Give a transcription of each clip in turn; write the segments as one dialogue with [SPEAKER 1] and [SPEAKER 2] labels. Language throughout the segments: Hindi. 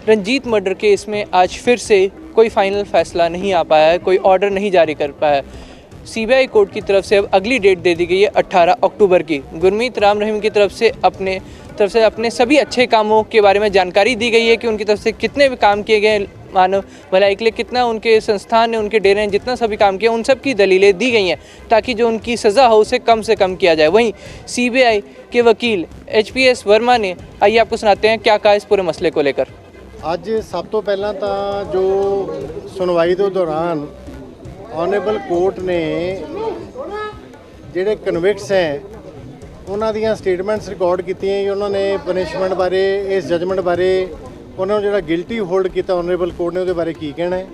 [SPEAKER 1] रंजीत मर्डर केस में आज फिर से कोई फाइनल फैसला नहीं आ पाया है, कोई ऑर्डर नहीं जारी कर पाया है। सीबीआई कोर्ट की तरफ से अब अगली डेट दे दी गई है 18 अक्टूबर की। गुरमीत राम रहीम की तरफ से अपने सभी अच्छे कामों के बारे में जानकारी दी गई है कि उनकी तरफ से कितने भी काम किए गए, मानव भलाई के लिए कितना उनके संस्थान ने, उनके डेरे ने जितना सभी काम किया, उन सब की दलीलें दी गई हैं ताकि जो उनकी सज़ा हो उसे कम से कम किया जाए। वहीं सीबीआई के वकील HPS वर्मा ने, आइए आपको सुनाते हैं क्या कहा इस पूरे मसले को लेकर।
[SPEAKER 2] ਅੱਜ ਸਭ ਤੋਂ ਪਹਿਲਾਂ ਤਾਂ ਜੋ ਸੁਣਵਾਈ ਦੇ ਦੌਰਾਨ ਆਨਰੇਬਲ ਕੋਰਟ ਨੇ ਜਿਹੜੇ ਕਨਵਿਕਟਸ ਹੈ ਉਹਨਾਂ ਦੀਆਂ ਸਟੇਟਮੈਂਟਸ ਰਿਕਾਰਡ ਕੀਤੀਆਂ ਜੀ। ਉਹਨਾਂ ਨੇ ਪਨਿਸ਼ਮੈਂਟ ਬਾਰੇ, ਇਸ ਜਜਮੈਂਟ ਬਾਰੇ, ਉਹਨਾਂ ਨੂੰ ਜਿਹੜਾ ਗਿਲਟੀ ਹੋਲਡ ਕੀਤਾ ਆਨਰੇਬਲ ਕੋਰਟ ਨੇ ਉਹਦੇ ਬਾਰੇ ਕੀ ਕਹਿਣਾ ਹੈ।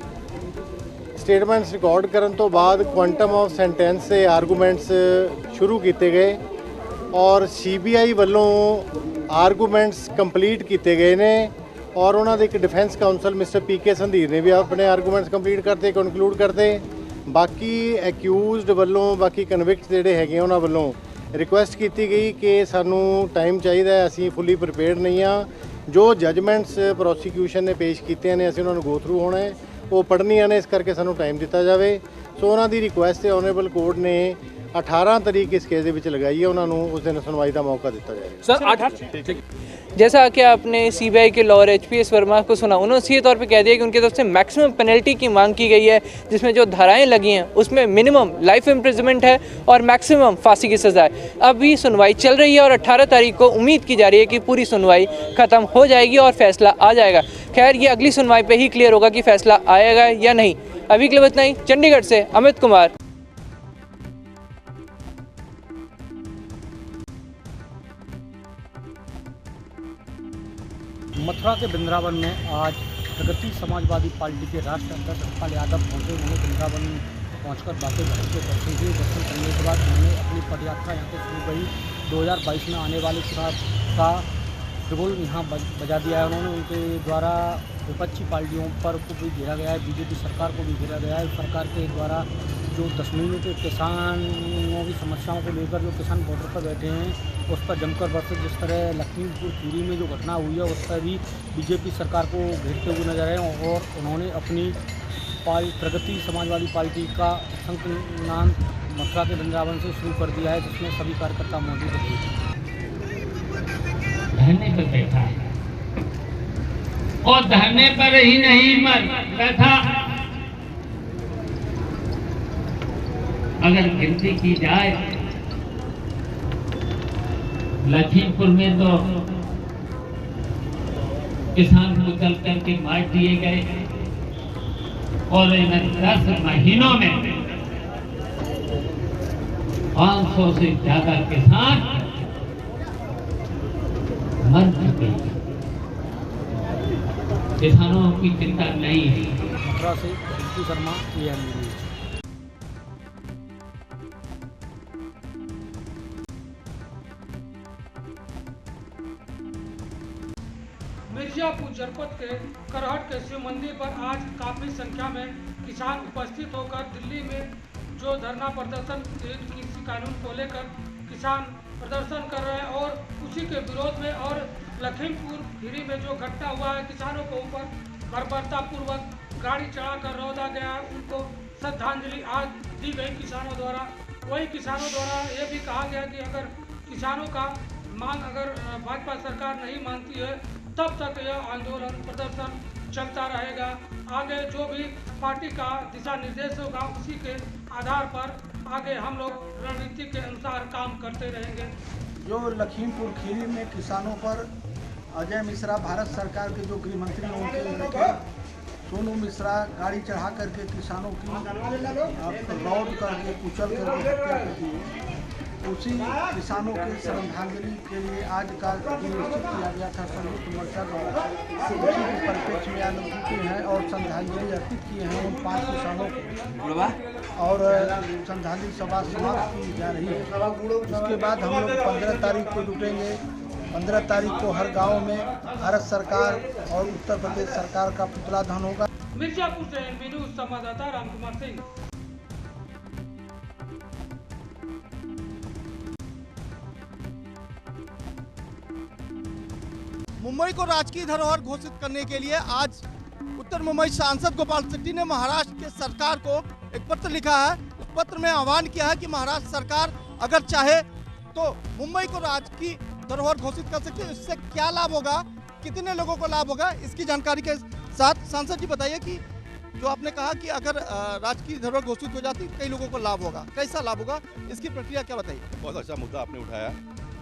[SPEAKER 2] ਸਟੇਟਮੈਂਟਸ ਰਿਕਾਰਡ ਕਰਨ ਤੋਂ ਬਾਅਦ ਕੁਆਂਟਮ ਆਫ ਸੈਂਟੈਂਸ ਦੇ ਆਰਗੂਮੈਂਟਸ ਸ਼ੁਰੂ ਕੀਤੇ ਗਏ ਔਰ CBI ਵੱਲੋਂ ਆਰਗੂਮੈਂਟਸ ਕੰਪਲੀਟ ਕੀਤੇ ਗਏ ਨੇ और उन्होंने एक defence counsel mister PK Sandhir ने भी अपने आर्गूमेंट्स कंप्लीट करते, कंक्लूड करते। बाकी एक्यूज़ड वालों, बाकी कन्विक्ट जोड़े है उन्होंने वालों रिक्वेस्ट की गई कि सानू टाइम चाहिए, असी फुली प्रिपेयर्ड नहीं हाँ। जो जजमेंट्स प्रोसीक्यूशन ने पेश किए हैं असी उन्होंने गो थ्रू होना है, वो पढ़निया ने, इस करके सानू टाइम दिता जाए। सो उन्होंने रिक्वेस्ट ऑनरेबल कोर्ट ने 18 तारीख इस केस के लगाई है, उन्होंने उस दिन सुनवाई का मौका दिता जाएगा।
[SPEAKER 1] जैसा कि आपने CBI के लॉयर HPS वर्मा को सुना, उन्होंने सीधे तौर पे कह दिया कि उनकी तरफ से मैक्सिमम पेनल्टी की मांग की गई है, जिसमें जो धाराएं लगी हैं उसमें मिनिमम लाइफ इम्प्रिजनमेंट है और मैक्सिमम फांसी की सज़ा है। अभी सुनवाई चल रही है और 18 तारीख को उम्मीद की जा रही है कि पूरी सुनवाई ख़त्म हो जाएगी और फैसला आ जाएगा। खैर, ये अगली सुनवाई पर ही क्लियर होगा कि फैसला आएगा या नहीं। अभी के लिए इतना ही। चंडीगढ़ से अमित कुमार।
[SPEAKER 3] मथुरा के वृंदावन में आज प्रगति समाजवादी पार्टी के राष्ट्रीय अध्यक्ष अखिलेश यादव पहुँचे। उन्होंने वृंदावन पहुँचकर बाकी भक्त के दर्शन किए। दर्शन करने के बाद उन्होंने अपनी पदयात्रा यहाँ से शुरू करी। 2022 में आने वाले चुनाव का बिगुल यहाँ बजा दिया है उन्होंने। उनके द्वारा विपक्षी पार्टियों पर को भी घेरा गया है, BJP सरकार को भी घेरा गया है। सरकार के द्वारा जो 10 महीने के किसानों की समस्याओं को लेकर जो किसान बॉर्डर पर बैठे हैं उस पर जमकर बरसे। जिस तरह लखीमपुर खीरी में जो घटना हुई है उस पर भी BJP सरकार को घेरते हुए नजर आए और उन्होंने अपनी प्रगति समाजवादी पार्टी का संकलन मथुरा के वृंदावन से शुरू कर दिया है, जिसमें सभी कार्यकर्ता मौजूद हैं।
[SPEAKER 4] धरने पर बैठा है और धरने पर ही नहीं बैठा, अगर गिनती की जाए लखीमपुर में तो किसान को चल करके मार दिए गए और इन 10 महीनों में 500 से ज्यादा किसान मर चुके। किसानों की चिंता नहीं है।
[SPEAKER 3] मथुरा से शर्मा, AM न्यूज़।
[SPEAKER 5] मिर्जापुर जनपद के करहट के शिव मंदिर पर आज काफी संख्या में किसान उपस्थित होकर दिल्ली में जो धरना प्रदर्शन कृषि कानून को लेकर किसान प्रदर्शन कर रहे हैं और उसी के विरोध में और लखीमपुर खीरी में जो घटना हुआ है, किसानों को ऊपर बर्बरतापूर्वक गाड़ी चढ़ाकर रौदा गया है, उनको श्रद्धांजलि आज दी गई किसानों द्वारा। वही किसानों द्वारा ये भी कहा गया कि अगर किसानों का मांग अगर भाजपा सरकार नहीं मानती है तब तक यह आंदोलन प्रदर्शन चलता रहेगा। आगे जो भी पार्टी का दिशा निर्देश होगा उसी के आधार पर आगे हम लोग रणनीति के अनुसार काम करते रहेंगे।
[SPEAKER 6] जो लखीमपुर खीरी में किसानों पर अजय मिश्रा भारत सरकार के जो गृह मंत्री उनके सोनू मिश्रा गाड़ी चढ़ा करके किसानों की लौट करके कुचल करके हत्या कर दी। उसी किसानों के श्रद्धांजलि के लिए आज का दिन निश्चित किया गया था। संयुक्त मोर्चा द्वारा उसी के परिप्रेक्ष्य में आज जुटे हैं और श्रद्धांजलि अर्पित किए हैं उन 5 किसानों को और श्रद्धांजलि सभा समाप्त की जा रही है। उसके बाद हम लोग 15 तारीख को जुटेंगे। 15 तारीख को हर गांव में भारत सरकार और उत्तर प्रदेश सरकार का पुतला दहन होगा।
[SPEAKER 5] मिर्जापुर से NB न्यूज़ संवाददाता रामकुमार सिंह।
[SPEAKER 6] मुंबई को राजकीय धरोहर घोषित करने के लिए आज उत्तर मुंबई सांसद गोपाल शेट्टी ने महाराष्ट्र के सरकार को एक पत्र लिखा है। उस पत्र में आह्वान किया है कि महाराष्ट्र सरकार अगर चाहे तो मुंबई को राजकीय धरोहर घोषित कर सकती है। इससे क्या लाभ होगा, कितने लोगों को लाभ होगा, इसकी जानकारी के साथ सांसद जी बताइए कि जो आपने कहा कि अगर राजकीय धरोहर घोषित हो जाती कई लोगों को लाभ होगा, कैसा लाभ होगा, इसकी प्रक्रिया क्या बताइए।
[SPEAKER 7] बहुत अच्छा मुद्दा आपने उठाया।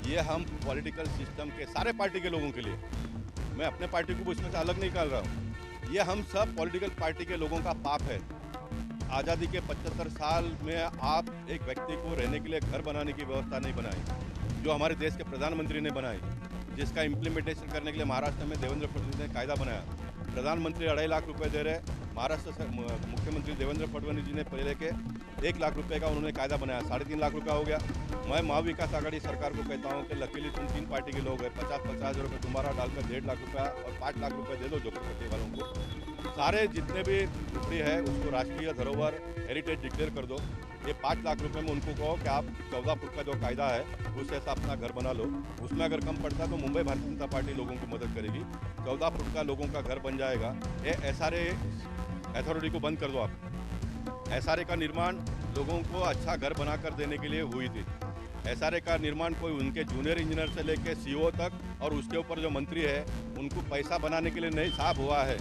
[SPEAKER 7] ये हम पॉलिटिकल सिस्टम के सारे पार्टी के लोगों के लिए, मैं अपने पार्टी को इसमें से अलग नहीं कर रहा हूँ, ये हम सब पॉलिटिकल पार्टी के लोगों का पाप है। आज़ादी के 75 साल में आप एक व्यक्ति को रहने के लिए घर बनाने की व्यवस्था नहीं बनाई, जो हमारे देश के प्रधानमंत्री ने बनाई, जिसका इम्प्लीमेंटेशन करने के लिए महाराष्ट्र में देवेंद्र फडणवीस ने कायदा बनाया। प्रधानमंत्री 2.5 लाख रुपए दे रहे, महाराष्ट्र से मुख्यमंत्री देवेंद्र फडणवीस जी ने पहले के 1 लाख रुपए का उन्होंने कायदा बनाया, 3.5 लाख रुपया हो गया। मैं महाविकास आघाड़ी सरकार को कहता हूं कि लकीली तुम 3 पार्टी के लोग हैं, 50-50 हज़ार रुपये तुम्हारा डालकर 1.5 लाख रुपया और 5 लाख रुपए दे दो झोपड़पट्टी वालों को। सारे जितने भी झोपड़ी है उसको राष्ट्रीय धरोहर हेरिटेज डिक्लेयर कर दो। ये 5 लाख रुपए में उनको कहो कि आप 14 फुट का जो कायदा है उससे ऐसा अपना घर बना लो। उसमें अगर कम पड़ता तो मुंबई भारतीय जनता पार्टी लोगों की मदद करेगी। 14 फुट का लोगों का घर बन जाएगा। ये SRA अथॉरिटी को बंद कर दो आप। SRA का निर्माण लोगों को अच्छा घर बनाकर देने के लिए हुई थी। SRA का निर्माण कोई उनके जूनियर इंजीनियर से लेकर CO तक और उसके ऊपर जो मंत्री है उनको पैसा बनाने के लिए नहीं साफ हुआ है,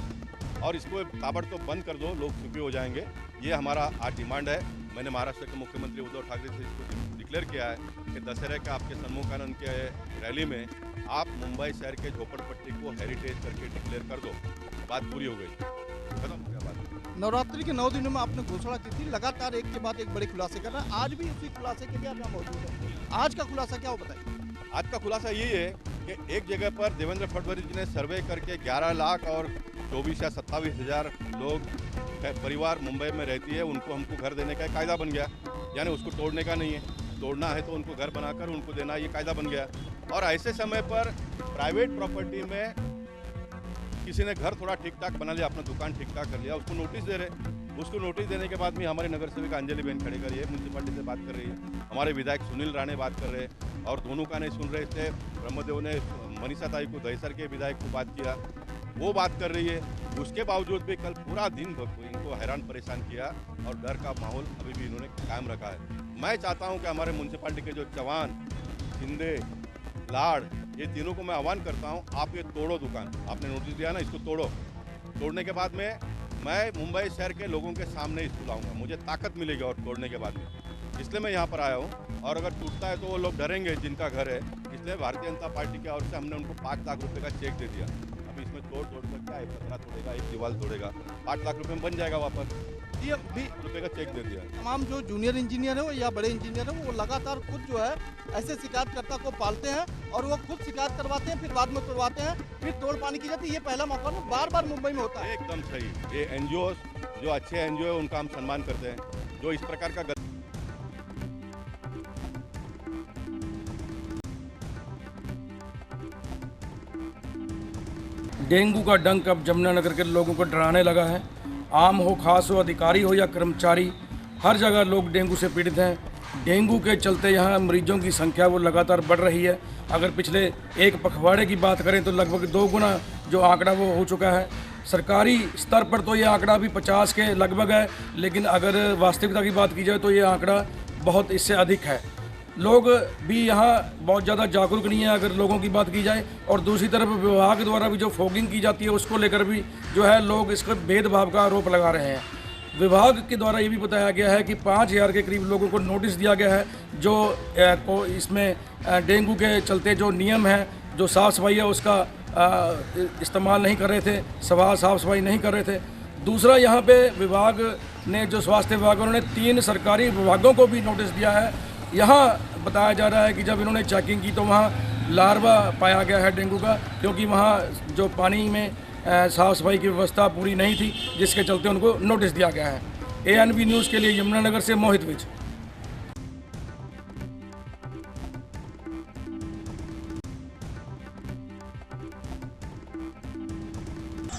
[SPEAKER 7] और इसको ताबड़तोब बंद कर दो, लोग सुखी हो जाएंगे। ये हमारा आज डिमांड है। मैंने महाराष्ट्र के मुख्यमंत्री उद्धव ठाकरे से इसको डिक्लेयर किया है कि दशहरे के आपके सन्मुखानंद के रैली में आप मुंबई शहर के झोपड़पट्टी को हेरिटेज करके डिक्लेयर कर दो। बात पूरी हो गई, खत्म हो गया बात।
[SPEAKER 6] नवरात्रि के 9 दिनों में आपने घोषणा की थी, लगातार एक के बाद एक बड़े खुलासे कर रहे हैं, आज भी उसी खुलासे के लिए आप यहाँ मौजूद हैं। आज का खुलासा क्या हो बताइए।
[SPEAKER 7] आज का खुलासा यही है कि एक जगह पर देवेंद्र फडणवीस जी ने सर्वे करके 11 लाख और 24 या 27 हज़ार लोग परिवार मुंबई में रहती है, उनको हमको घर देने का कायदा बन गया। यानी उसको तोड़ने का नहीं है, तोड़ना है तो उनको घर बनाकर उनको देना, ये कायदा बन गया। और ऐसे समय पर प्राइवेट प्रॉपर्टी में किसी ने घर थोड़ा ठीक ठाक बना लिया, अपना दुकान ठीक ठाक कर लिया, उसको नोटिस दे रहे। उसको नोटिस देने के बाद में हमारे नगर सेविका अंजलि बहन खड़े कर रही है, म्यूनसिपालिटी से बात कर रही है, हमारे विधायक सुनील राणे बात कर रहे हैं, और दोनों का नहीं सुन रहे थे। ब्रह्मदेव ने मनीषा ताई को, दहिसर के विधायक को बात किया, वो बात कर रही है। उसके बावजूद भी कल पूरा दिन इनको हैरान परेशान किया और डर का माहौल अभी भी इन्होंने कायम रखा है। मैं चाहता हूं कि हमारे म्यूनसिपालिटी के जो चौहान, शिंदे, लाड़, ये तीनों को मैं आह्वान करता हूं, आप ये तोड़ो दुकान। आपने नोटिस दिया ना, इसको तोड़ो। तोड़ने के बाद में मैं मुंबई शहर के लोगों के सामने इसको लाऊंगा, मुझे ताकत मिलेगी। और तोड़ने के बाद में इसलिए मैं यहाँ पर आया हूँ, और अगर टूटता है तो वो लोग डरेंगे जिनका घर है। इसलिए भारतीय जनता पार्टी की ओर से हमने उनको 5 लाख रुपए का चेक दे दिया। अभी इसमें तोड़ सकता है, 15 तोड़ेगा, एक दीवार तोड़ेगा, 5 लाख रुपए में बन जाएगा वापस।
[SPEAKER 6] ये भी
[SPEAKER 7] रुपए का चेक दे दिया।
[SPEAKER 6] तमाम जो जूनियर इंजीनियर है या बड़े इंजीनियर है वो लगातार खुद जो है ऐसे शिकायतकर्ता को पालते हैं और वो खुद शिकायत करवाते हैं, फिर बाद में तोड़वाते हैं, फिर तोड़ पानी की जाती है। ये पहला मौका नहीं, बार-बार मुंबई में होता है।
[SPEAKER 7] एकदम सही। ये NGO जो अच्छे NGO है उनका हम सम्मान करते हैं, जो इस प्रकार का
[SPEAKER 8] डेंगू का डंक अब जमुनानगर के लोगों को डराने लगा है। आम हो, खास हो, अधिकारी हो या कर्मचारी, हर जगह लोग डेंगू से पीड़ित हैं। डेंगू के चलते यहाँ मरीजों की संख्या वो लगातार बढ़ रही है। अगर पिछले एक पखवाड़े की बात करें तो लगभग 2 गुना जो आंकड़ा वो हो चुका है। सरकारी स्तर पर तो ये आंकड़ा भी 50 के लगभग है, लेकिन अगर वास्तविकता की बात की जाए तो ये आंकड़ा बहुत इससे अधिक है। लोग भी यहाँ बहुत ज़्यादा जागरूक नहीं है अगर लोगों की बात की जाए। और दूसरी तरफ विभाग द्वारा भी जो फॉगिंग की जाती है उसको लेकर भी जो है लोग इसका भेदभाव का आरोप लगा रहे हैं। विभाग के द्वारा ये भी बताया गया है कि 5000 के करीब लोगों को नोटिस दिया गया है जो इसमें डेंगू के चलते जो नियम है, जो साफ़ सफाई है उसका इस्तेमाल नहीं कर रहे थे, साफ़ सफाई नहीं कर रहे थे। दूसरा यहाँ पे विभाग ने जो स्वास्थ्य विभाग उन्होंने 3 सरकारी विभागों को भी नोटिस दिया है। यहाँ बताया जा रहा है कि जब इन्होंने चेकिंग की तो वहाँ लार्वा पाया गया है डेंगू का, क्योंकि वहाँ जो पानी में साफ़ सफाई की व्यवस्था पूरी नहीं थी, जिसके चलते उनको नोटिस दिया गया है। ANB न्यूज़ के लिए यमुनानगर से मोहित विज।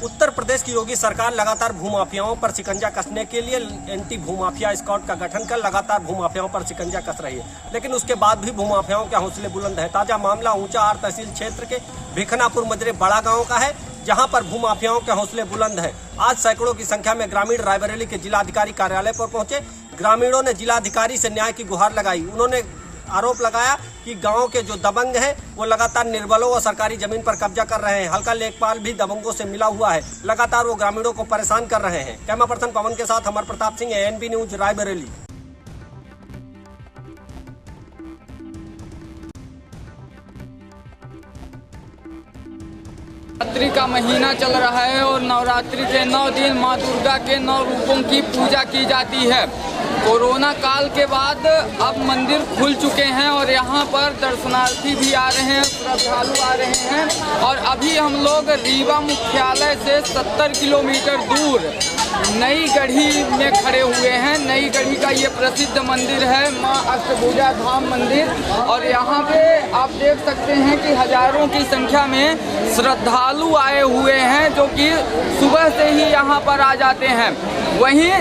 [SPEAKER 9] उत्तर प्रदेश की योगी सरकार लगातार भूमाफियाओं पर शिकंजा कसने के लिए एंटी भूमाफिया स्क्वाड का गठन कर लगातार भूमाफियाओं पर शिकंजा कस रही है, लेकिन उसके बाद भी भूमाफियाओं के हौसले बुलंद है। ताजा मामला ऊंचा आर तहसील क्षेत्र के भिखनापुर मजरे बड़ा गांव का है, जहां पर भूमाफियाओं के हौसले बुलंद है। आज सैकड़ों की संख्या में ग्रामीण रायबरेली के जिलाधिकारी कार्यालय पर पहुंचे। ग्रामीणों ने जिलाधिकारी से न्याय की गुहार लगाई। उन्होंने आरोप लगाया कि गांव के जो दबंग हैं वो लगातार निर्बलों और सरकारी जमीन पर कब्जा कर रहे हैं। हल्का लेखपाल भी दबंगों से मिला हुआ है। लगातार वो ग्रामीणों को परेशान कर रहे हैं। कैमरा पर्सन पवन के साथ अमर प्रताप सिंह, ANB न्यूज, रायबरेली।
[SPEAKER 10] नवरात्रि का महीना चल रहा है और नवरात्रि के 9 दिन माँ दुर्गा के 9 रूपों की पूजा की जाती है। कोरोना काल के बाद अब मंदिर खुल चुके हैं और यहाँ पर दर्शनार्थी भी आ रहे हैं, श्रद्धालु आ रहे हैं। और अभी हम लोग रीवा मुख्यालय से 70 किलोमीटर दूर नई गढ़ी में खड़े हुए हैं। नई गढ़ी का ये प्रसिद्ध मंदिर है माँ अष्टभुजा धाम मंदिर, और यहाँ पे आप देख सकते हैं कि हजारों की संख्या में श्रद्धालु आए हुए हैं, जो कि सुबह से ही यहाँ पर आ जाते हैं। वहीं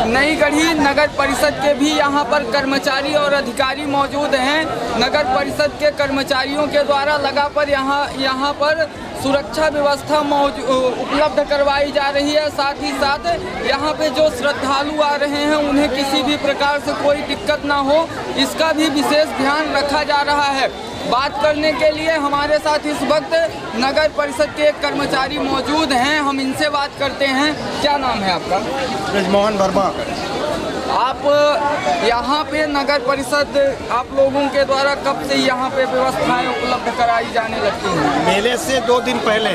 [SPEAKER 10] नई गढ़ी नगर परिषद के भी यहाँ पर कर्मचारी और अधिकारी मौजूद हैं। नगर परिषद के कर्मचारियों के द्वारा लगातार यहाँ पर सुरक्षा व्यवस्था उपलब्ध करवाई जा रही है। साथ ही साथ यहाँ पे जो श्रद्धालु आ रहे हैं उन्हें किसी भी प्रकार से कोई दिक्कत ना हो, इसका भी विशेष ध्यान रखा जा रहा है। बात करने के लिए हमारे साथ इस वक्त नगर परिषद के एक कर्मचारी मौजूद हैं, हम इनसे बात करते हैं। क्या नाम है आपका?
[SPEAKER 11] ब्रजमोहन वर्मा।
[SPEAKER 10] आप यहाँ पे नगर परिषद आप लोगों के द्वारा कब से यहाँ पे व्यवस्थाएं उपलब्ध कराई जाने लगती हैं?
[SPEAKER 11] मेले से 2 दिन पहले,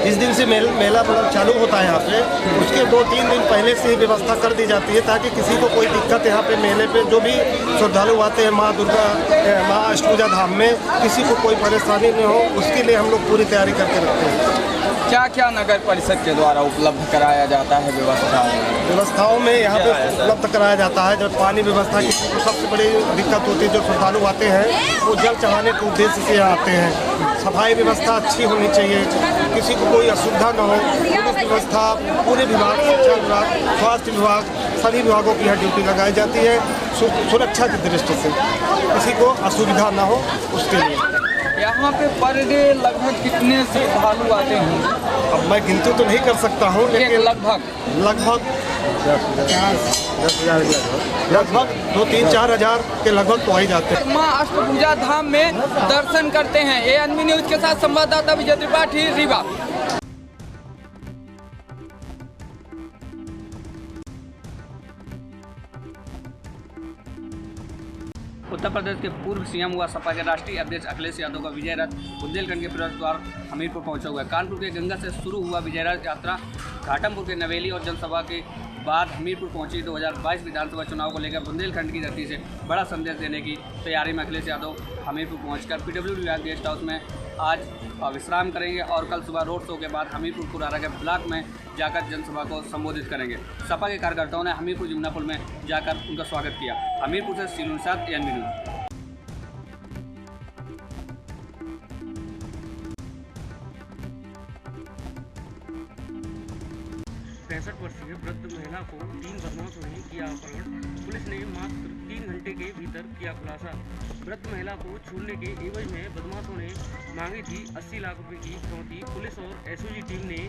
[SPEAKER 11] जिस दिन से मेला चालू होता है यहाँ पे, उसके 2-3 दिन पहले से ही व्यवस्था कर दी जाती है, ताकि किसी को कोई दिक्कत यहाँ पे मेले पे जो भी श्रद्धालु आते हैं माँ दुर्गा माँ अष्टभुजा धाम में, किसी को कोई परेशानी नहीं हो, उसके लिए हम लोग पूरी तैयारी करके रखते हैं।
[SPEAKER 10] क्या क्या नगर परिषद के द्वारा उपलब्ध कराया जाता है
[SPEAKER 11] व्यवस्थाओं में यहाँ पे उपलब्ध कराया जाता है? जब पानी व्यवस्था की सबसे बड़ी दिक्कत होती है, जो श्रद्धालु आते हैं वो जल चढ़ाने के उद्देश्य से यहाँ आते हैं। सफाई व्यवस्था अच्छी होनी चाहिए, किसी को कोई असुविधा न हो। पुलिस व्यवस्था, पूरे विभाग, शिक्षा विभाग, स्वास्थ्य विभाग, सभी विभागों की यहाँ ड्यूटी लगाई जाती है सुरक्षा की दृष्टि से, किसी को असुविधा न हो उसके लिए।
[SPEAKER 10] यहाँ पे पर डे लगभग कितने श्रद्धालु आते हैं?
[SPEAKER 11] अब मैं गिनती तो नहीं कर सकता हूँ, लेकिन लगभग 2-3-4 हज़ार के लगभग तो आ ही जाते हैं।
[SPEAKER 10] माँ अष्टभुजा धाम में दर्शन करते हैं। ANB न्यूज के साथ संवाददाता विजय त्रिपाठी, रीवा।
[SPEAKER 12] उत्तर प्रदेश के पूर्व CM हुआ सपा के राष्ट्रीय अध्यक्ष अखिलेश यादव का विजय रथ बुंदेलखंड के प्रवेश द्वार हमीरपुर पहुंचा हुआ है। कानपुर के गंगा से शुरू हुआ विजय रथ यात्रा घाटमपुर के नवेली और जनसभा के बाद हमीरपुर पहुंची। 2022 विधानसभा चुनाव को लेकर बुंदेलखंड की धरती से बड़ा संदेश देने की तैयारी में अखिलेश यादव हमीरपुर पहुंचकर PW विभाग गेस्ट हाउस में आज विश्राम करेंगे और कल सुबह रोड शो के बाद हमीरपुर कुरारा के ब्लॉक में जाकर जनसभा को संबोधित करेंगे। सपा के कार्यकर्ताओं ने हमीरपुर जमुना पुल में जाकर उनका स्वागत किया। हमीरपुर से सीलू निषाद, ANB न्यूज।
[SPEAKER 13] 65 वर्षीय वृद्ध महिला को 3 बदमाशों ने किया अपहरण। पुलिस ने मात्र 3 घंटे के भीतर किया खुलासा। वृद्ध महिला को छोड़ने के एवज में बदमाशों ने मांगी थी 80 लाख रुपए की फिरौती। पुलिस और SOG टीम ने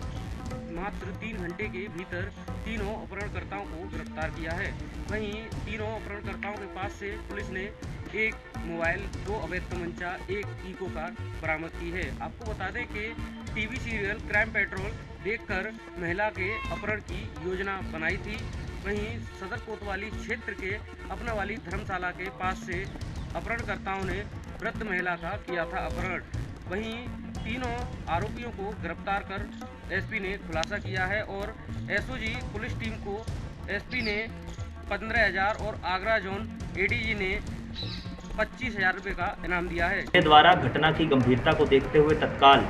[SPEAKER 13] मात्र 3 घंटे के भीतर तीनों अपहरणकर्ताओं को गिरफ्तार किया है। वहीं तीनों अपहरणकर्ताओं के पास से पुलिस ने 1 मोबाइल, 2 अवैध तमंचा, 1 इको कार बरामद की है। आपको बता दें कि टीवी सीरियल क्राइम पेट्रोल देखकर महिला के अपहरण की योजना बनाई थी। वहीं सदर कोतवाली क्षेत्र के अपनावाली धर्मशाला के पास से अपहरणकर्ताओं ने वृद्ध महिला का किया था अपहरण। वहीं तीनों आरोपियों को गिरफ्तार कर SP ने खुलासा किया है और SOG पुलिस टीम को SP ने 15,000 और आगरा जोन ADG ने 25,000 रुपये का इनाम दिया है।
[SPEAKER 14] द्वारा घटना की गंभीरता को देखते हुए तत्काल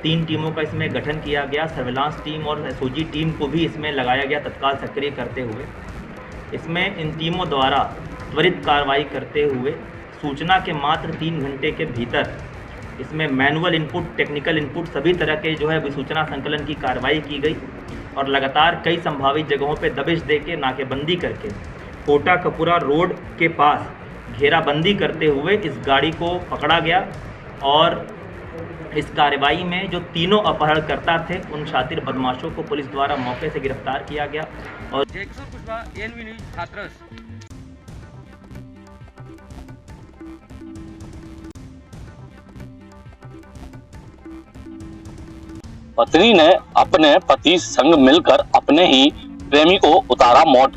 [SPEAKER 14] 3 टीमों का इसमें गठन किया गया। सर्विलांस टीम और SOG टीम को भी इसमें लगाया गया तत्काल सक्रिय करते हुए। इसमें इन टीमों द्वारा त्वरित कार्रवाई करते हुए सूचना के मात्र 3 घंटे के भीतर इसमें मैनुअल इनपुट, टेक्निकल इनपुट सभी तरह के जो है विसूचना संकलन की कार्रवाई की गई और लगातार कई संभावित जगहों पे दबिश देके नाकेबंदी करके कोटा कपूरा रोड के पास घेराबंदी करते हुए इस गाड़ी को पकड़ा गया और इस कार्रवाई में जो तीनों अपहरणकर्ता थे उन शातिर बदमाशों को पुलिस द्वारा मौके से गिरफ्तार किया गया। और
[SPEAKER 13] जयकिशोर कुशवाहा, ANV न्यूज़, हाथरस।
[SPEAKER 15] पत्नी ने अपने पति संग मिलकर अपने ही प्रेमी को उतारा मौत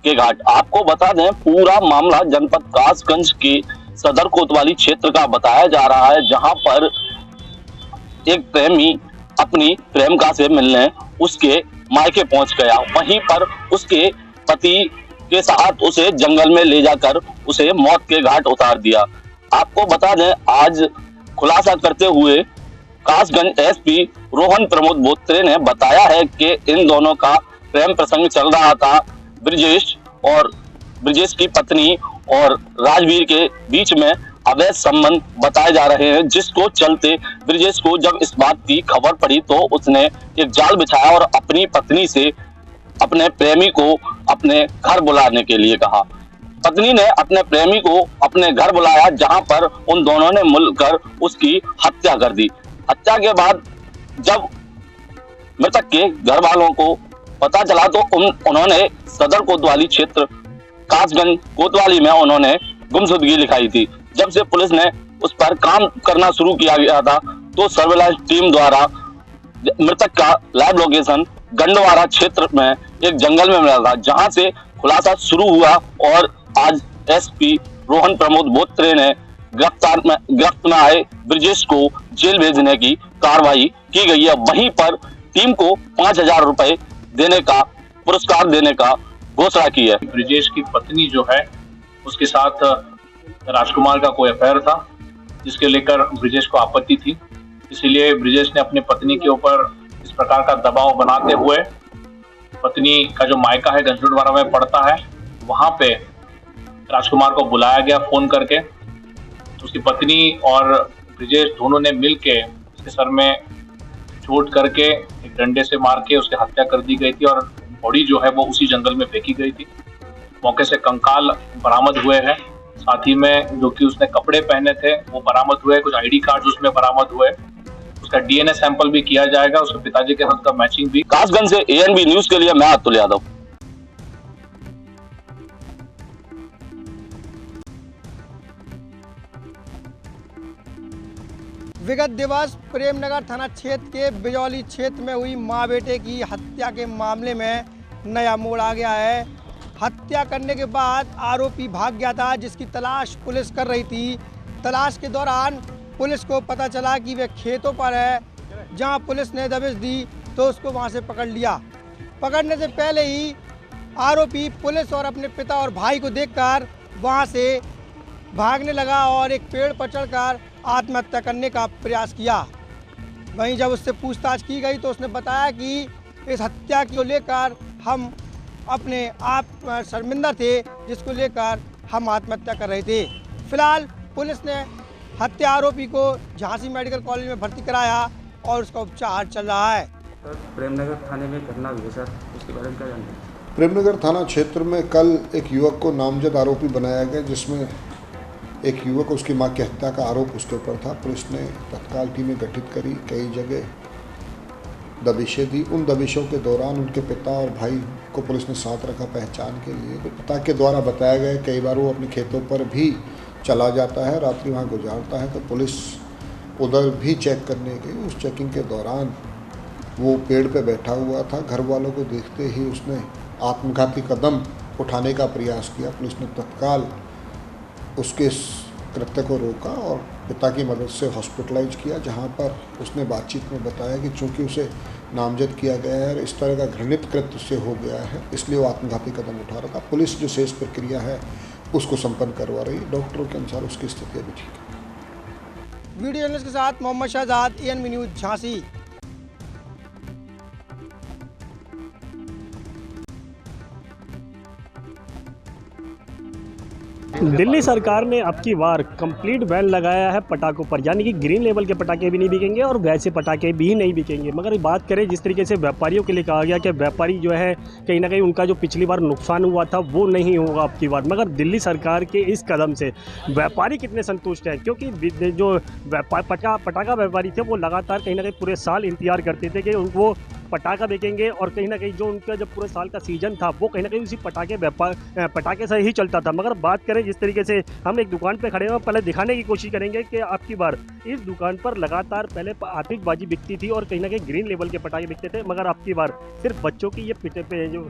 [SPEAKER 15] के घाट। आपको बता दें, पूरा मामला जनपद कासगंज के सदर कोतवाली क्षेत्र का बताया जा रहा है, जहां पर एक प्रेमी अपनी प्रेमिका से मिलने उसके मायके पहुंच गया। वहीं पर उसके पति के साथ उसे जंगल में ले जाकर उसे मौत के घाट उतार दिया। आपको बता दें, आज खुलासा करते हुए कासगंज एसपी रोहन प्रमोद बोत्रे ने बताया है कि इन दोनों का प्रेम प्रसंग चल रहा था। ब्रिजेश की पत्नी और राजवीर के बीच में अवैध संबंध बताए जा रहे हैं, जिसको चलते ब्रिजेश को जब इस बात की खबर पड़ी तो उसने एक जाल बिछाया और अपनी पत्नी से अपने प्रेमी को अपने घर बुलाने के लिए कहा। पत्नी ने अपने प्रेमी को अपने घर बुलाया, जहां पर उन दोनों ने मिलकर उसकी हत्या कर दी। हत्या के बाद जब मृतक के घर वालों को पता चला तो उन्होंने सदर कोतवाली क्षेत्र कासगंज कोतवाली में उन्होंने गुमशुदगी लिखाई थी। जब से पुलिस ने उस पर काम करना शुरू किया गया था तो सर्विलांस टीम द्वारा मृतक का लाइव लोकेशन गंडवारा क्षेत्र में एक जंगल में मिला था, जहां से खुलासा शुरू हुआ और आज एसपी रोहन प्रमोद बोत्रे ने गिरफ्त में आए ब्रिजेश को जेल भेजने की कार्रवाई की गई है। वहीं पर टीम को 5,000 रुपए देने का पुरस्कार देने का घोषणा की है।
[SPEAKER 16] ब्रिजेश की पत्नी जो है उसके साथ राजकुमार का कोई अफेयर था, जिसके लेकर ब्रिजेश को आपत्ति थी। इसीलिए ब्रिजेश ने अपनी पत्नी के ऊपर इस प्रकार का दबाव बनाते हुए, पत्नी का जो मायका है गंजड़वाड़ा में पड़ता है, वहां पे राजकुमार को बुलाया गया फोन करके। तो उसकी पत्नी और ब्रिजेश दोनों ने मिलके उसके सर में चोट करके एक डंडे से मार के उसकी हत्या कर दी गई थी और बॉडी जो है वो उसी जंगल में फेंकी गई थी। मौके से कंकाल बरामद हुए हैं, साथ ही में जो कि उसने कपड़े पहने थे वो बरामद हुए, कुछ आईडी कार्ड उसमें बरामद हुए। उसका डीएनए सैंपल भी किया जाएगा, उसके पिताजी के साथ का मैचिंग भी।
[SPEAKER 15] कासगंज से ANV न्यूज के लिए मैं अतुल यादव।
[SPEAKER 6] विगत दिवस प्रेमनगर थाना क्षेत्र के बिजौली क्षेत्र में हुई मां बेटे की हत्या के मामले में नया मोड़ आ गया है। हत्या करने के बाद आरोपी भाग गया था, जिसकी तलाश पुलिस कर रही थी। तलाश के दौरान पुलिस को पता चला कि वह खेतों पर है, जहां पुलिस ने दबिश दी तो उसको वहां से पकड़ लिया। पकड़ने से पहले ही आरोपी पुलिस और अपने पिता और भाई को देखकर वहां से भागने लगा और एक पेड़ पर चढ़कर आत्महत्या करने का प्रयास किया। वहीं जब उससे पूछताछ की गई तो उसने बताया कि इस हत्या को लेकर हम अपने आप शर्मिंदा थे, जिसको लेकर हम आत्महत्या कर रहे थे। फिलहाल पुलिस ने हत्या आरोपी को झांसी मेडिकल कॉलेज में भर्ती कराया और उसका उपचार चल रहा है।
[SPEAKER 17] सर, प्रेमनगर थाने में घटना हुई है सर, उसके बारे में क्या जानते हैं?
[SPEAKER 18] प्रेमनगर थाना क्षेत्र में कल एक युवक को नामजद आरोपी बनाया गया, जिसमें एक युवक उसकी मां की हत्या का आरोप उसके ऊपर था। पुलिस ने तत्काल टीमें गठित करी, कई जगह दबिशें दी। उन दबिशों के दौरान उनके पिता और भाई को पुलिस ने साथ रखा पहचान के लिए। तो पिता के द्वारा बताया गया कई बार वो अपने खेतों पर भी चला जाता है, रात्रि वहाँ गुजारता है। तो पुलिस उधर भी चेक करने गई। उस चेकिंग के दौरान वो पेड़ पे बैठा हुआ था। घर वालों को देखते ही उसने आत्मघाती कदम उठाने का प्रयास किया। पुलिस ने तत्काल उसके इस कृत्य को रोका और पिता की मदद से हॉस्पिटलाइज किया, जहां पर उसने बातचीत में बताया कि चूंकि उसे नामजद किया गया है और इस तरह का घृणित कृत्य उससे हो गया है, इसलिए वो आत्मघाती कदम उठा रहा था। पुलिस जो शेष प्रक्रिया है उसको संपन्न करवा रही। डॉक्टरों के अनुसार उसकी स्थिति अभी ठीक है।
[SPEAKER 6] वीडियो जर्नलिस्ट के साथ मोहम्मद शहजाद, ANV न्यूज, झांसी।
[SPEAKER 19] दिल्ली सरकार ने अब की बार कंप्लीट बैन लगाया है पटाखों पर, यानी कि ग्रीन लेवल के पटाखे भी नहीं बिकेंगे और वैसे पटाखे भी नहीं बिकेंगे। मगर बात करें जिस तरीके से व्यापारियों के लिए कहा गया कि व्यापारी जो है कहीं ना कहीं उनका जो पिछली बार नुकसान हुआ था वो नहीं होगा अब की बार। मगर दिल्ली सरकार के इस कदम से व्यापारी कितने संतुष्ट हैं, क्योंकि जो पटाखा व्यापारी थे वो लगातार कहीं ना कहीं पूरे साल इंतजार करते थे कि उनको पटाखा बेचेंगे और कहीं ना कहीं जो उनका जब पूरे साल का सीजन था वो कहीं ना कहीं उसी पटाखे से ही चलता था। मगर बात करें जिस तरीके से हम एक दुकान पे खड़े हैं, पहले दिखाने की कोशिश करेंगे कि आपकी बार इस दुकान पर लगातार पहले आतिशबाजी बिकती थी और कहीं ना कहीं ग्रीन लेवल के पटाखे बिकते थे, मगर आपकी बार सिर्फ बच्चों की ये जो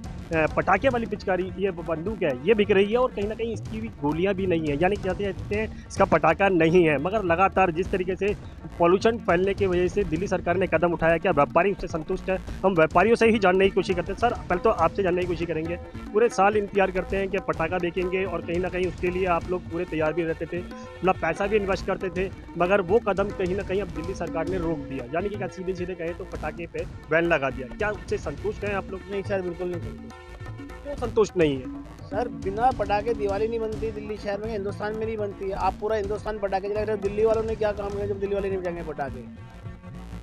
[SPEAKER 19] पटाखे वाली पिचकारी ये बंदूक है ये बिक रही है और कहीं ना कहीं इसकी भी गोलियाँ भी नहीं है, यानी कहते हैं इसका पटाखा नहीं है। मगर लगातार जिस तरीके से पॉल्यूशन फैलने की वजह से दिल्ली सरकार ने कदम उठाया, क्या व्यापारी उससे संतुष्ट है? हम व्यापारियों से ही जानने की कोशिश करते हैं। सर पहले तो आपसे जानने की कोशिश करेंगे, पूरे साल इंतजार करते हैं कि पटाखा बेचेंगे और कहीं ना कहीं उसके लिए आप लोग पूरे तैयार भी रहते थे, अपना पैसा भी इन्वेस्ट करते थे, मगर वो कदम कहीं ना कहीं अब दिल्ली सरकार ने रोक दिया, यानी कि सीधे सीधे कहे तो पटाखे पे बैन लगा दिया। क्या उससे संतुष्ट हैं आप लोग?
[SPEAKER 20] नहीं सर, बिल्कुल नहीं संतुष्ट।
[SPEAKER 19] क्यों संतुष्ट नहीं है
[SPEAKER 20] सर? बिना पटाखे दिवाली नहीं बनती दिल्ली शहर में, हिंदुस्तान में नहीं बनती है। आप पूरा हिंदुस्तान पटाखे जला रहे हो, दिल्ली वालों ने क्या काम किया जब दिल्ली वाले नहीं बजाएंगे पटाखे?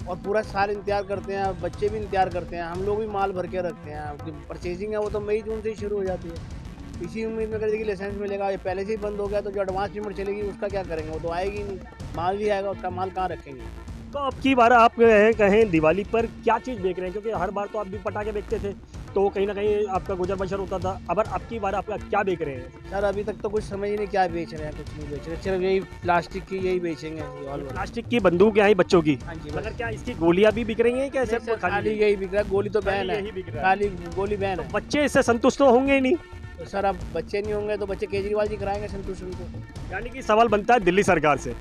[SPEAKER 20] और पूरा साल इंतजार करते हैं, बच्चे भी इंतजार करते हैं, हम लोग भी माल भर के रखते हैं। परचेजिंग है वो तो मई जून से ही शुरू हो जाती है। इसी उम्मीद में करेगी लाइसेंस मिलेगा, ये पहले से ही बंद हो गया तो जो एडवांस पेमेंट चलेगी उसका क्या करेंगे? वो तो आएगी नहीं, माल भी आएगा, उसका माल कहाँ रखेंगे?
[SPEAKER 19] तो अब की बार आप कहें दिवाली पर क्या चीज़ बेच रहे हैं, क्योंकि हर बार तो आप भी पटाखे बेचते थे तो कहीं ना कहीं आपका गुजर बसर होता था, अब की बार आपका क्या बेच रहे हैं?
[SPEAKER 20] सर अभी तक तो कुछ समझ ही नहीं क्या बेच रहे हैं, कुछ नहीं बेच रहे, सिर्फ यही प्लास्टिक की यही बेचेंगे।
[SPEAKER 19] प्लास्टिक की बंदूक आई बच्चों की,
[SPEAKER 20] हाँ जी,
[SPEAKER 19] मगर क्या इसकी गोलियां भी बिक रही हैं? क्या सिर्फ
[SPEAKER 20] खाली यही बिक रहा है? गोली तो बैन है, खाली गोली बैन है।
[SPEAKER 19] बच्चे इससे संतुष्ट तो होंगे ही नहीं।
[SPEAKER 20] तो सर अब बच्चे नहीं होंगे तो बच्चे केजरीवाल जी कराएंगे संतुष्ट उनको,
[SPEAKER 19] यानी कि सवाल बनता है दिल्ली सरकार से।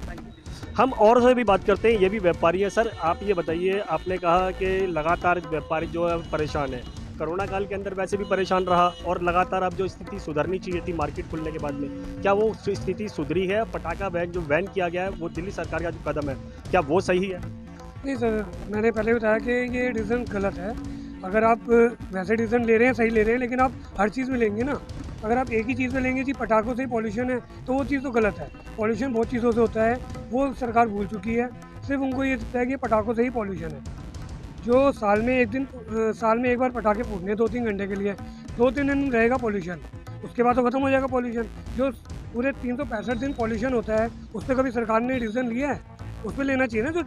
[SPEAKER 19] हम और से भी बात करते हैं, ये भी व्यापारी है। सर आप ये बताइए, आपने कहा कि लगातार व्यापारी जो है परेशान है, कोरोना काल के अंदर वैसे भी परेशान रहा और लगातार अब जो स्थिति सुधरनी चाहिए थी मार्केट खुलने के बाद में, क्या वो स्थिति सुधरी है? पटाखा बैन जो बैन किया गया है वो दिल्ली सरकार का जो कदम है क्या वो सही है?
[SPEAKER 5] नहीं सर, मैंने पहले बताया कि ये डिसीजन गलत है। अगर आप वैसे डिसीजन ले रहे हैं, सही ले रहे हैं, लेकिन आप हर चीज़ में लेंगे ना। अगर आप एक ही चीज़ में लेंगे जी पटाखों से ही पॉल्यूशन है तो वो चीज़ तो गलत है। पॉल्यूशन बहुत चीज़ों से होता है, वो सरकार भूल चुकी है। सिर्फ उनको ये दिखता है कि पटाखों से ही पॉल्यूशन है। जो साल में एक बार पटाखे फूटने 2-3 घंटे के लिए, 2-3 दिन रहेगा पॉल्यूशन, उसके बाद तो खत्म हो जाएगा पॉल्यूशन। जो पूरे 365 दिन पॉल्यूशन होता है उस पर कभी सरकार ने डिसीजन लिया है? उस पर लेना चाहिए ना। जो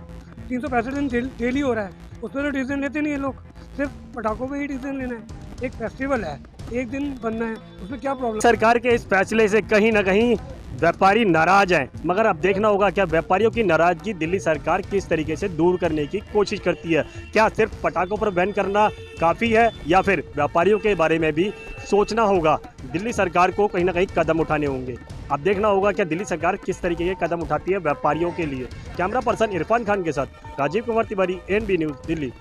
[SPEAKER 5] 365 दिन डेली हो रहा है उस पर तो डिसीजन लेते नहीं है लोग, सिर्फ पटाखों पे ही डिसीजन लेना है। एक फेस्टिवल है, एक दिन बनना है, उसमें क्या प्रॉब्लम?
[SPEAKER 19] सरकार के इस फैसले से कहीं ना कहीं व्यापारी नाराज हैं, मगर अब देखना होगा क्या व्यापारियों की नाराजगी दिल्ली सरकार किस तरीके से दूर करने की कोशिश करती है। क्या सिर्फ पटाखों पर बैन करना काफ़ी है या फिर व्यापारियों के बारे में भी सोचना होगा? दिल्ली सरकार को कहीं ना कहीं कदम उठाने होंगे। अब देखना होगा क्या दिल्ली सरकार किस तरीके के कदम उठाती है व्यापारियों के लिए। कैमरा पर्सन इरफान खान के साथ राजीव कुमार तिवारी, NB न्यूज़, दिल्ली।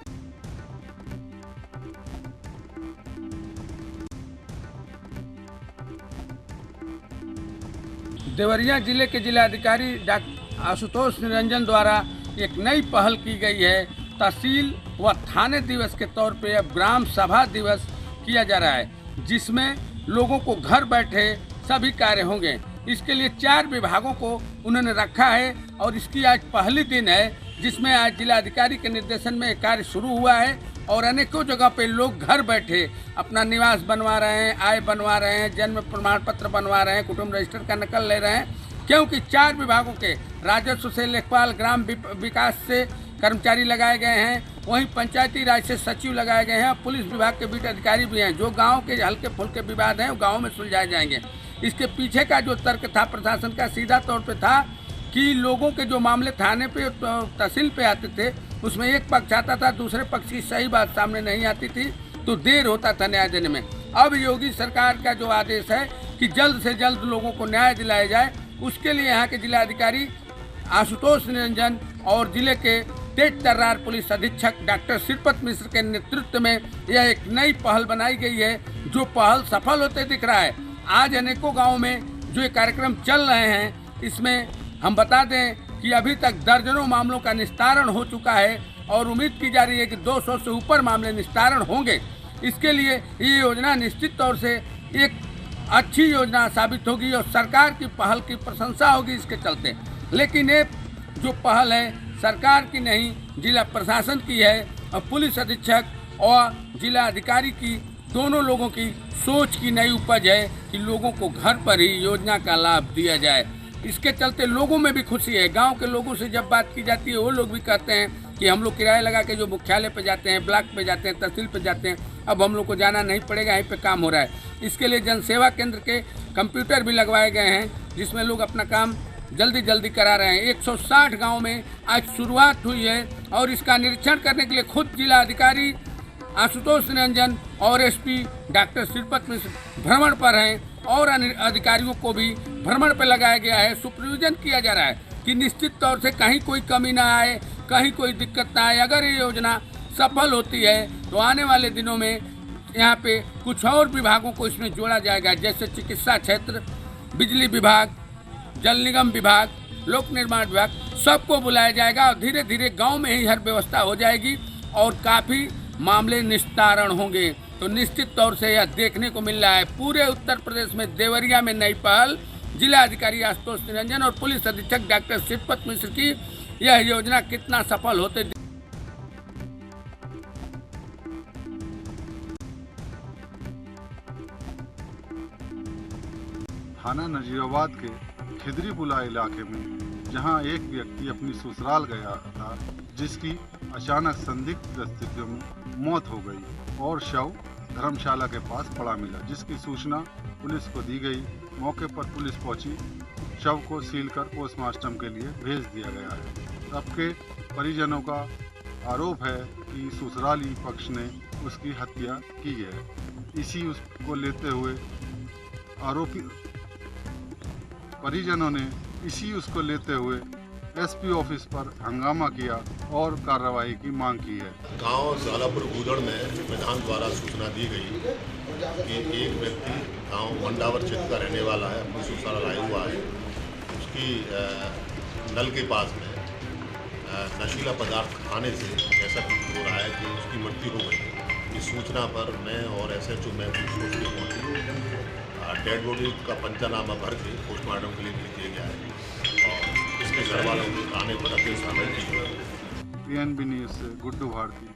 [SPEAKER 8] देवरिया जिले के जिलाधिकारी डॉक्टर आशुतोष निरंजन द्वारा एक नई पहल की गई है। तहसील व थाने दिवस के तौर पे अब ग्राम सभा दिवस किया जा रहा है, जिसमें लोगों को घर बैठे सभी कार्य होंगे। इसके लिए 4 विभागों को उन्होंने रखा है और इसकी आज पहली दिन है, जिसमें आज जिलाधिकारी के निर्देशन में एक कार्य शुरू हुआ है और अनेकों जगह पे लोग घर बैठे अपना निवास बनवा रहे हैं, आय बनवा रहे हैं, जन्म प्रमाण पत्र बनवा रहे हैं, कुटुंब रजिस्टर का नकल ले रहे हैं, क्योंकि 4 विभागों के राजस्व से लेखपाल, ग्राम विकास से कर्मचारी लगाए गए हैं, वहीं पंचायती राज से सचिव लगाए गए हैं, पुलिस विभाग के बीट अधिकारी भी हैं। जो गाँव के हल्के फुल्के विवाद हैं वो गाँव में सुलझाए जाएंगे। इसके पीछे का जो तर्क था प्रशासन का सीधा तौर पर था कि लोगों के जो मामले थाने पे तहसील पे आते थे उसमें एक पक्ष आता था, दूसरे पक्ष की सही बात सामने नहीं आती थी तो देर होता था न्याय देने में। अब योगी सरकार का जो आदेश है कि जल्द से जल्द लोगों को न्याय दिलाया जाए, उसके लिए यहाँ के जिलाधिकारी आशुतोष निरंजन और जिले के तेज तर्रार पुलिस अधीक्षक डॉक्टर श्रीपत मिश्र के नेतृत्व में यह एक नई पहल बनाई गई है, जो पहल सफल होते दिख रहा है। आज अनेकों गाँव में जो ये कार्यक्रम चल रहे हैं, इसमें हम बता दें कि अभी तक दर्जनों मामलों का निस्तारण हो चुका है और उम्मीद की जा रही है कि 200 से ऊपर मामले निस्तारण होंगे। इसके लिए ये योजना निश्चित तौर से एक अच्छी योजना साबित होगी और सरकार की पहल की प्रशंसा होगी इसके चलते। लेकिन ये जो पहल है सरकार की नहीं, जिला प्रशासन की है और पुलिस अधीक्षक और जिला अधिकारी की, दोनों लोगों की सोच की नई उपज है कि लोगों को घर पर ही योजना का लाभ दिया जाए। इसके चलते लोगों में भी खुशी है। गांव के लोगों से जब बात की जाती है वो लोग भी कहते हैं कि हम लोग किराया लगा के जो मुख्यालय पे जाते हैं, ब्लॉक पे जाते हैं, तहसील पे जाते हैं, अब हम लोग को जाना नहीं पड़ेगा, यहीं पे काम हो रहा है। इसके लिए जनसेवा केंद्र के कंप्यूटर भी लगवाए गए हैं जिसमें लोग अपना काम जल्दी करा रहे हैं। 160 गाँव में आज शुरुआत हुई है और इसका निरीक्षण करने के लिए खुद जिला अधिकारी आशुतोष निरंजन और एसपी डॉक्टर श्रीपत मिश्र भ्रमण पर हैं और अधिकारियों को भी भ्रमण पर लगाया गया है। सुपरविजन किया जा रहा है कि निश्चित तौर से कहीं कोई कमी ना आए, कहीं कोई दिक्कत ना आए। अगर ये योजना सफल होती है तो आने वाले दिनों में यहाँ पे कुछ और विभागों को इसमें जोड़ा जाएगा, जैसे चिकित्सा क्षेत्र, बिजली विभाग, जल निगम विभाग, लोक निर्माण विभाग, सबको बुलाया जाएगा और धीरे धीरे गाँव में ही हर व्यवस्था हो जाएगी और काफ़ी मामले निस्तारण होंगे। तो निश्चित तौर से यह देखने को मिल रहा है पूरे उत्तर प्रदेश में देवरिया में नई पहल, जिला अधिकारी आशुतोष निरंजन और पुलिस अधीक्षक डॉक्टर श्रीपत मिश्र की यह योजना कितना सफल होते।
[SPEAKER 21] थाना नजीराबाद के खिदरीपुला इलाके में जहां एक व्यक्ति अपनी ससुराल गया था जिसकी अचानक संदिग्ध परिस्थितियों में मौत हो गई और शव धर्मशाला के पास पड़ा मिला, जिसकी सूचना पुलिस को दी गई। मौके पर पुलिस पहुंची, शव को सील कर पोस्टमार्टम के लिए भेज दिया गया है। सबके परिजनों का आरोप है कि ससुराली पक्ष ने उसकी हत्या की है। इसी उसको लेते हुए आरोपी परिजनों ने उसको लेते हुए एसपी ऑफिस पर हंगामा किया और कार्रवाई की मांग की है।
[SPEAKER 22] गांव झालापुर गूदड़ में विधान द्वारा सूचना दी गई कि एक व्यक्ति गांव मंडावर क्षेत्र का रहने वाला है, अपनी ससुराल आया हुआ है। उसकी नल के पास में नशीला पदार्थ खाने से ऐसा हो रहा है कि उसकी मृत्यु हो गई। इस सूचना पर मैं और SHO में पहुँची। डेड बॉडी का पंचनामा भर के पोस्टमार्टम के लिए भेज दिया गया है और इसके घर वालों के आने पर अति शामिल की।
[SPEAKER 21] PNB न्यूज़ से गुड्डू भारती।